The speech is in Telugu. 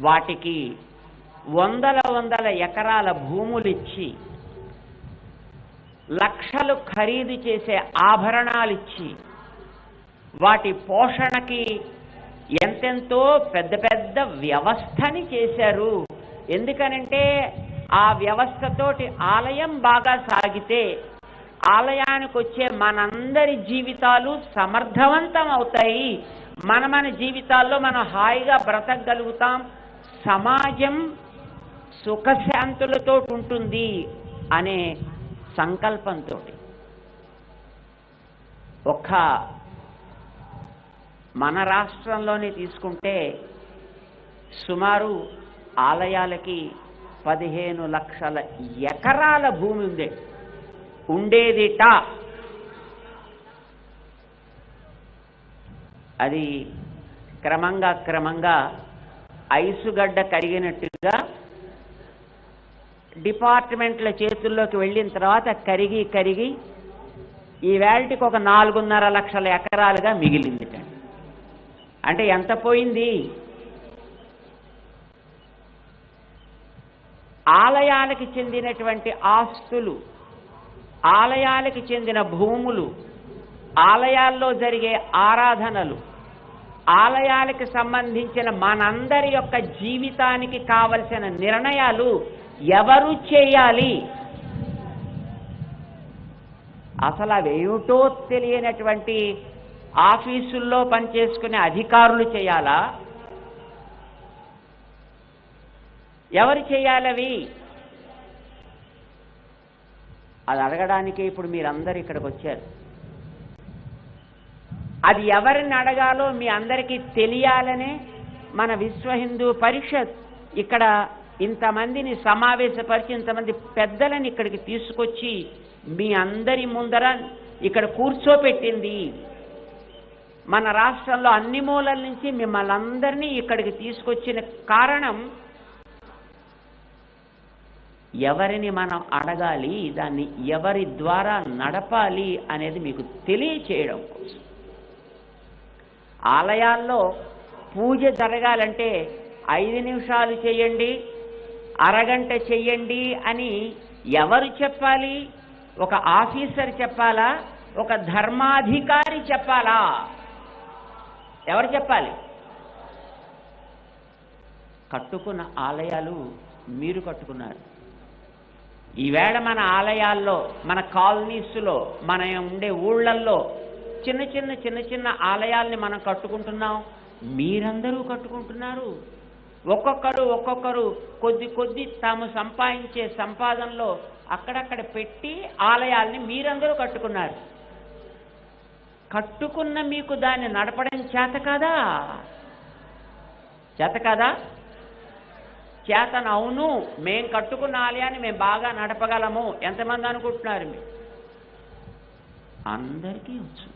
వాటికి వందల ఎకరాల భూములిచ్చి లక్షలు ఖరీదు చేసే ఆభరణాలిచ్చి వాటి పోషణకి ఎంతెంతో పెద్ద పెద్ద వ్యవస్థని చేశారు. ఎందుకనంటే ఆ వ్యవస్థతోటి ఆలయం బాగా సాగితే ఆలయానికి వచ్చే మనందరి జీవితాలు సమర్థవంతం అవుతాయి, మన జీవితాల్లో మనం హాయిగా బ్రతకగలుగుతాం, సమాజం సుఖశాంతులతో ఉంటుంది అనే సంకల్పంతో ఒక్క మన రాష్ట్రంలోనే తీసుకుంటే సుమారు ఆలయాలకి 15 లక్షల ఎకరాల భూమి ఉండేదిట. అది క్రమంగా ఐసుగడ్డ కరిగినట్టుగా డిపార్ట్మెంట్ల చేతుల్లోకి వెళ్ళిన తర్వాత కరిగి ఈ వేళటికి ఒక 4.5 లక్షల ఎకరాలుగా మిగిలింది. అంటే ఎంత పోయింది? ఆలయాలకు చెందినటువంటి ఆస్తులు, ఆలయాలకు చెందిన భూములు, ఆలయాల్లో జరిగే ఆరాధనలు, ఆలయాలకు సంబంధించిన మనందరి యొక్క జీవితానికి కావలసిన నిర్ణయాలు ఎవరు చేయాలి? అసలు అవేమిటో తెలియనటువంటి ఆఫీసుల్లో పనిచేసుకునే అధికారులు చేయాలా? ఎవరు చేయాలవి? అది అడగడానికే ఇప్పుడు మీరందరూ ఇక్కడికి వచ్చారు. అది ఎవరిని అడగాలో మీ అందరికీ తెలియాలనే మన విశ్వ హిందూ పరిషత్ ఇక్కడ ఇంతమందిని సమావేశపరిచి ఇంతమంది పెద్దలని ఇక్కడికి తీసుకొచ్చి మీ అందరి ముందర ఇక్కడ కూర్చోపెట్టింది. మన రాష్ట్రంలో అన్ని మూలల నుంచి మిమ్మల్ని అందరినీ ఇక్కడికి తీసుకొచ్చిన కారణం ఎవరిని మనం అడగాలి, దాన్ని ఎవరి ద్వారా నడపాలి అనేది మీకు తెలియచేయడం కోసం. ఆలయాల్లో పూజ జరగాలంటే 5 నిమిషాలు చేయండి, అరగంట చెయ్యండి అని ఎవరు చెప్పాలి? ఒక ఆఫీసర్ చెప్పాలా? ఒక ధర్మాధికారి చెప్పాలా? ఎవరు చెప్పాలి? కట్టుకున్న ఆలయాలు మీరు కట్టుకున్నారు. ఈవేళ మన ఆలయాల్లో, మన కాలనీస్లో, మన ఉండే ఊళ్ళల్లో చిన్న చిన్న ఆలయాల్ని మనం కట్టుకుంటున్నాం. మీరందరూ కట్టుకుంటున్నారు. ఒక్కొక్కరు కొద్ది తాము సంపాదించే సంపాదనలో అక్కడక్కడ పెట్టి ఆలయాల్ని మీరందరూ కట్టుకున్నారు. కట్టుకున్న మీకు దాన్ని నడపడం చేత కాదా? చేతన అవును, మేం కట్టుకున్న ఆలయాన్ని మేము బాగా నడపగలము. ఎంతమంది అనుకుంటున్నారు? మీరు అందరికీ వచ్చు.